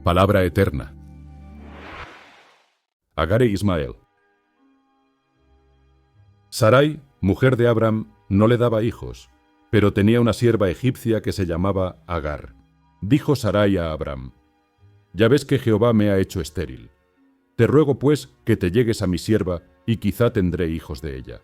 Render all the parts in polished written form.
Palabra eterna. Agar e Ismael. Sarai, mujer de Abram, no le daba hijos, pero tenía una sierva egipcia que se llamaba Agar. Dijo Sarai a Abram: «Ya ves que Jehová me ha hecho estéril. Te ruego pues que te llegues a mi sierva, y quizá tendré hijos de ella».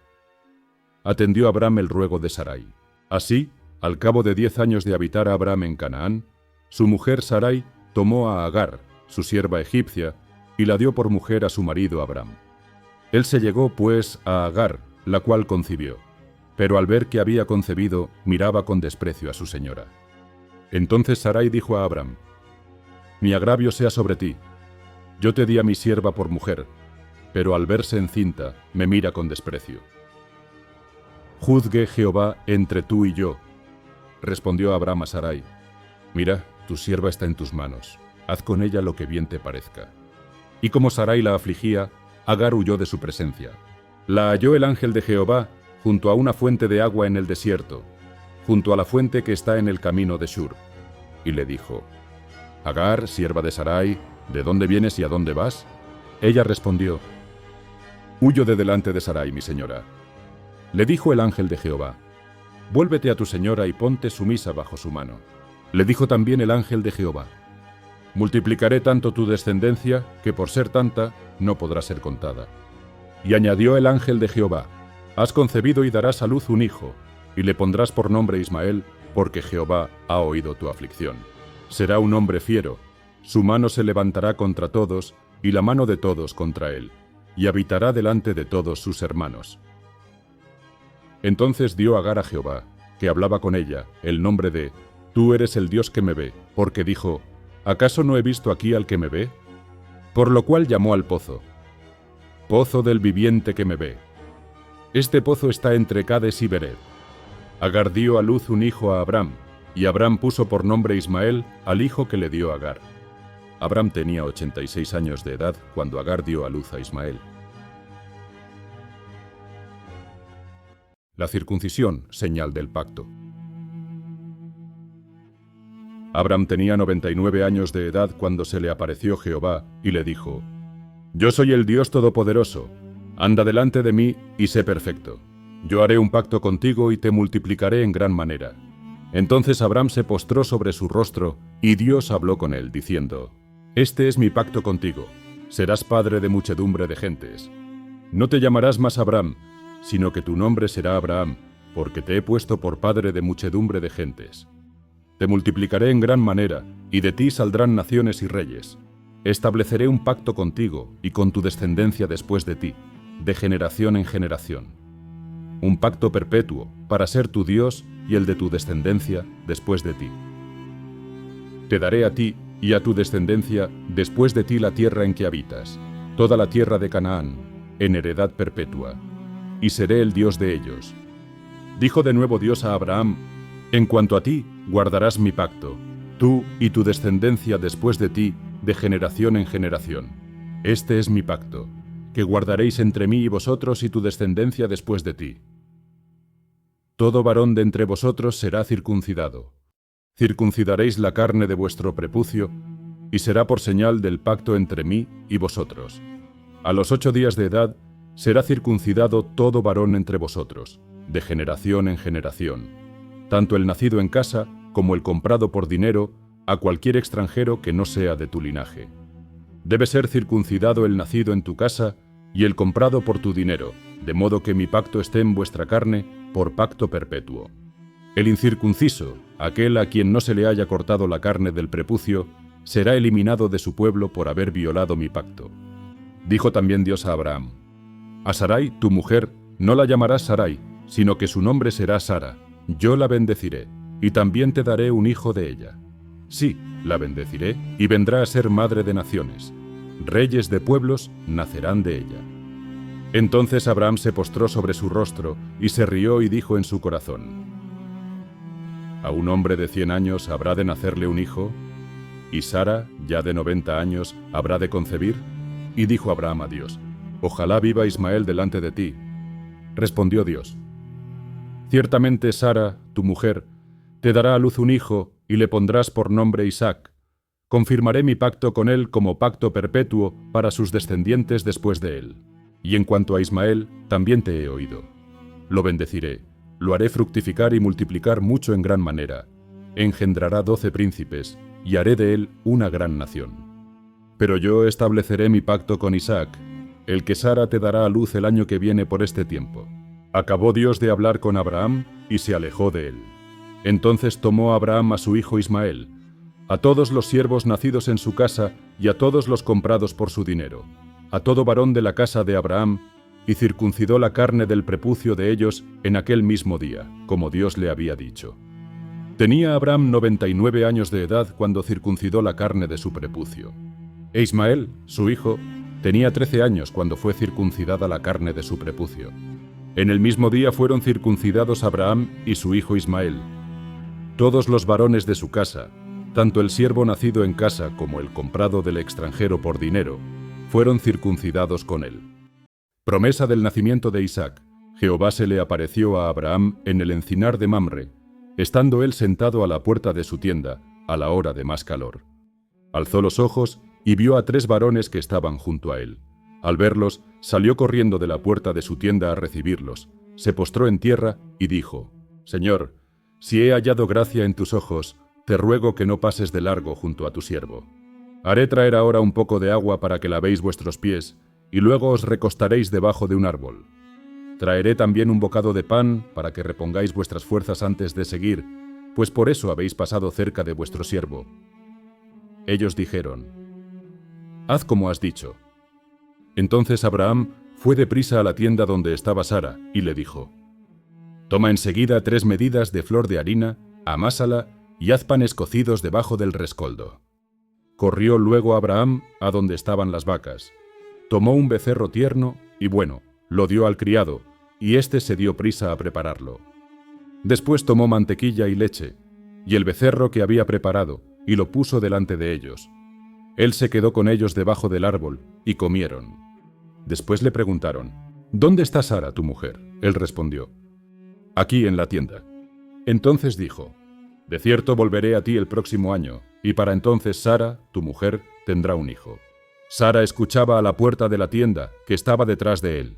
Atendió Abram el ruego de Sarai. Así, al cabo de 10 años de habitar Abram en Canaán, su mujer Sarai tomó a Agar, su sierva egipcia, y la dio por mujer a su marido Abram. Él se llegó, pues, a Agar, la cual concibió, pero al ver que había concebido, miraba con desprecio a su señora. Entonces Sarai dijo a Abram: «Mi agravio sea sobre ti. Yo te di a mi sierva por mujer, pero al verse encinta, me mira con desprecio. Juzgue Jehová entre tú y yo». Respondió Abram a Sarai: «Mira, tu sierva está en tus manos, haz con ella lo que bien te parezca». Y como Sarai la afligía, Agar huyó de su presencia. La halló el ángel de Jehová junto a una fuente de agua en el desierto, junto a la fuente que está en el camino de Shur. Y le dijo: «Agar, sierva de Sarai, ¿de dónde vienes y a dónde vas?» Ella respondió: «Huyo de delante de Sarai, mi señora». Le dijo el ángel de Jehová: «Vuélvete a tu señora y ponte sumisa bajo su mano». Le dijo también el ángel de Jehová: «Multiplicaré tanto tu descendencia, que por ser tanta, no podrá ser contada». Y añadió el ángel de Jehová: «Has concebido y darás a luz un hijo, y le pondrás por nombre Ismael, porque Jehová ha oído tu aflicción. Será un hombre fiero, su mano se levantará contra todos, y la mano de todos contra él, y habitará delante de todos sus hermanos». Entonces dio Agar a Jehová, que hablaba con ella, el nombre de: «Tú eres el Dios que me ve», porque dijo: «¿Acaso no he visto aquí al que me ve?». Por lo cual llamó al pozo: «Pozo del viviente que me ve». Este pozo está entre Cades y Bered. Agar dio a luz un hijo a Abram, y Abram puso por nombre Ismael al hijo que le dio Agar. Abram tenía 86 años de edad cuando Agar dio a luz a Ismael. La circuncisión, señal del pacto. Abram tenía 99 años de edad cuando se le apareció Jehová y le dijo: «Yo soy el Dios Todopoderoso, anda delante de mí y sé perfecto. Yo haré un pacto contigo y te multiplicaré en gran manera». Entonces Abram se postró sobre su rostro, y Dios habló con él, diciendo: «Este es mi pacto contigo, serás padre de muchedumbre de gentes. No te llamarás más Abram, sino que tu nombre será Abraham, porque te he puesto por padre de muchedumbre de gentes. Te multiplicaré en gran manera, y de ti saldrán naciones y reyes. Estableceré un pacto contigo y con tu descendencia después de ti, de generación en generación. Un pacto perpetuo, para ser tu Dios y el de tu descendencia después de ti. Te daré a ti y a tu descendencia después de ti la tierra en que habitas, toda la tierra de Canaán, en heredad perpetua, y seré el Dios de ellos». Dijo de nuevo Dios a Abraham: «En cuanto a ti, guardarás mi pacto, tú y tu descendencia después de ti, de generación en generación. Este es mi pacto, que guardaréis entre mí y vosotros y tu descendencia después de ti. Todo varón de entre vosotros será circuncidado. Circuncidaréis la carne de vuestro prepucio, y será por señal del pacto entre mí y vosotros. A los 8 días de edad será circuncidado todo varón entre vosotros, de generación en generación, tanto el nacido en casa como el comprado por dinero, a cualquier extranjero que no sea de tu linaje. Debe ser circuncidado el nacido en tu casa y el comprado por tu dinero, de modo que mi pacto esté en vuestra carne por pacto perpetuo. El incircunciso, aquel a quien no se le haya cortado la carne del prepucio, será eliminado de su pueblo por haber violado mi pacto». Dijo también Dios a Abraham: «A Sarai, tu mujer, no la llamarás Sarai, sino que su nombre será Sara. Yo la bendeciré, y también te daré un hijo de ella. Sí, la bendeciré, y vendrá a ser madre de naciones. Reyes de pueblos nacerán de ella». Entonces Abraham se postró sobre su rostro, y se rió y dijo en su corazón: «¿A un hombre de 100 años habrá de nacerle un hijo? ¿Y Sara, ya de 90 años, habrá de concebir?». Y dijo Abraham a Dios: «Ojalá viva Ismael delante de ti». Respondió Dios: «Ciertamente Sara, tu mujer, te dará a luz un hijo, y le pondrás por nombre Isaac, confirmaré mi pacto con él como pacto perpetuo para sus descendientes después de él. Y en cuanto a Ismael, también te he oído. Lo bendeciré, lo haré fructificar y multiplicar mucho en gran manera. Engendrará 12 príncipes, y haré de él una gran nación. Pero yo estableceré mi pacto con Isaac, el que Sara te dará a luz el año que viene por este tiempo. Acabó Dios de hablar con Abraham, y se alejó de él. Entonces tomó Abraham a su hijo Ismael, a todos los siervos nacidos en su casa y a todos los comprados por su dinero, a todo varón de la casa de Abraham, y circuncidó la carne del prepucio de ellos en aquel mismo día, como Dios le había dicho. Tenía Abraham 99 años de edad cuando circuncidó la carne de su prepucio. E Ismael, su hijo, tenía 13 años cuando fue circuncidada la carne de su prepucio. En el mismo día fueron circuncidados Abraham y su hijo Ismael. Todos los varones de su casa, tanto el siervo nacido en casa como el comprado del extranjero por dinero, fueron circuncidados con él. Promesa del nacimiento de Isaac. Jehová se le apareció a Abraham en el encinar de Mamre, estando él sentado a la puerta de su tienda, a la hora de más calor. Alzó los ojos y vio a 3 varones que estaban junto a él. Al verlos, salió corriendo de la puerta de su tienda a recibirlos, se postró en tierra y dijo: Señor, si he hallado gracia en tus ojos, te ruego que no pases de largo junto a tu siervo. Haré traer ahora un poco de agua para que lavéis vuestros pies, y luego os recostaréis debajo de un árbol. Traeré también un bocado de pan para que repongáis vuestras fuerzas antes de seguir, pues por eso habéis pasado cerca de vuestro siervo. Ellos dijeron: Haz como has dicho. Entonces Abraham fue deprisa a la tienda donde estaba Sara y le dijo: Toma enseguida 3 medidas de flor de harina, amásala y haz panes cocidos debajo del rescoldo. Corrió luego Abraham a donde estaban las vacas. Tomó un becerro tierno y bueno, lo dio al criado, y éste se dio prisa a prepararlo. Después tomó mantequilla y leche, y el becerro que había preparado, y lo puso delante de ellos. Él se quedó con ellos debajo del árbol, y comieron. Después le preguntaron: ¿Dónde está Sara, tu mujer? Él respondió: Aquí en la tienda. Entonces dijo: De cierto volveré a ti el próximo año, y para entonces Sara, tu mujer, tendrá un hijo. Sara escuchaba a la puerta de la tienda, que estaba detrás de él.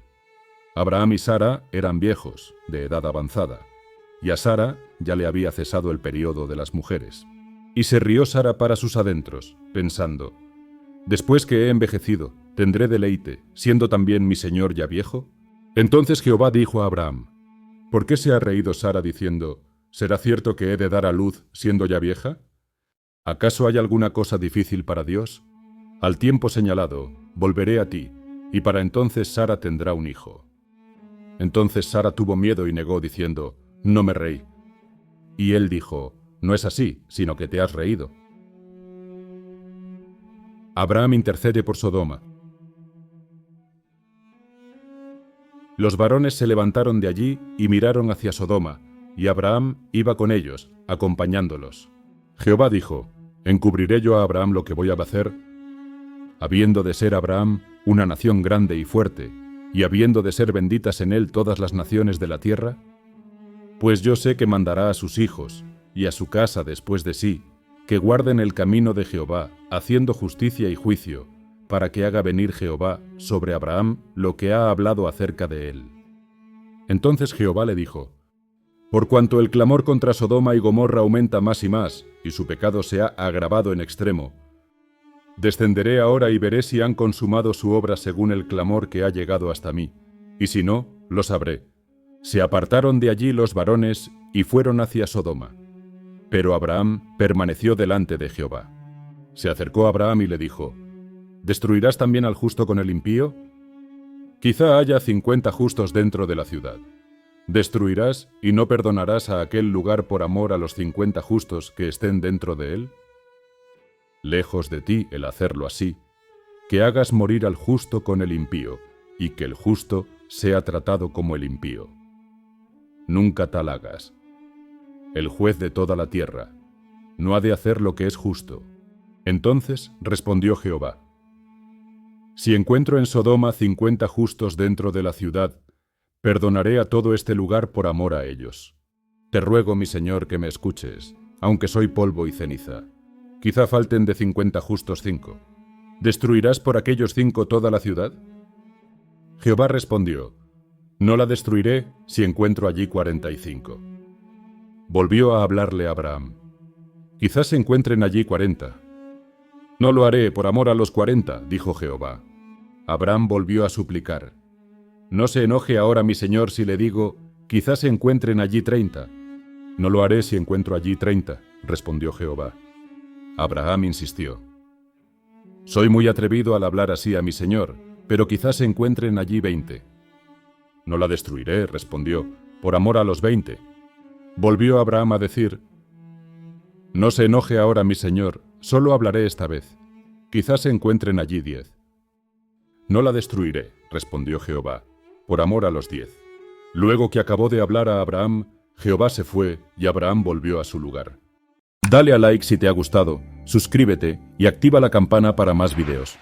Abraham y Sara eran viejos, de edad avanzada, y a Sara ya le había cesado el período de las mujeres. Y se rió Sara para sus adentros, pensando: Después que he envejecido, ¿tendré deleite, siendo también mi señor ya viejo? Entonces Jehová dijo a Abraham: ¿Por qué se ha reído Sara diciendo: ¿Será cierto que he de dar a luz siendo ya vieja? ¿Acaso hay alguna cosa difícil para Dios? Al tiempo señalado, volveré a ti, y para entonces Sara tendrá un hijo. Entonces Sara tuvo miedo y negó, diciendo: No me reí. Y él dijo: No es así, sino que te has reído. Abraham intercede por Sodoma. Los varones se levantaron de allí y miraron hacia Sodoma, y Abraham iba con ellos, acompañándolos. Jehová dijo: ¿Encubriré yo a Abraham lo que voy a hacer? Habiendo de ser Abraham una nación grande y fuerte, y habiendo de ser benditas en él todas las naciones de la tierra, pues yo sé que mandará a sus hijos, y a su casa después de sí, que guarden el camino de Jehová, haciendo justicia y juicio, para que haga venir Jehová sobre Abraham lo que ha hablado acerca de él. Entonces Jehová le dijo: Por cuanto el clamor contra Sodoma y Gomorra aumenta más y más, y su pecado se ha agravado en extremo, descenderé ahora y veré si han consumado su obra según el clamor que ha llegado hasta mí, y si no, lo sabré. Se apartaron de allí los varones y fueron hacia Sodoma. Pero Abraham permaneció delante de Jehová. Se acercó a Abraham y le dijo: ¿Destruirás también al justo con el impío? Quizá haya 50 justos dentro de la ciudad. ¿Destruirás y no perdonarás a aquel lugar por amor a los 50 justos que estén dentro de él? Lejos de ti el hacerlo así, que hagas morir al justo con el impío, y que el justo sea tratado como el impío. Nunca tal hagas. El juez de toda la tierra no ha de hacer lo que es justo. Entonces respondió Jehová: Si encuentro en Sodoma 50 justos dentro de la ciudad, perdonaré a todo este lugar por amor a ellos. Te ruego, mi Señor, que me escuches, aunque soy polvo y ceniza, Quizá falten de 50 justos 5. ¿Destruirás por aquellos 5 toda la ciudad? Jehová respondió: No la destruiré si encuentro allí 45. Volvió a hablarle a Abraham: Quizás se encuentren allí 40. No lo haré por amor a los 40, dijo Jehová. Abraham volvió a suplicar: No se enoje ahora mi señor si le digo, quizás se encuentren allí 30. No lo haré si encuentro allí 30, respondió Jehová. Abraham insistió: Soy muy atrevido al hablar así a mi señor, pero quizás se encuentren allí 20. No la destruiré, respondió, por amor a los 20. Volvió Abraham a decir: No se enoje ahora mi señor, solo hablaré esta vez. Quizás se encuentren allí 10. No la destruiré, respondió Jehová, por amor a los 10. Luego que acabó de hablar a Abraham, Jehová se fue y Abraham volvió a su lugar. Dale a like si te ha gustado, suscríbete y activa la campana para más videos.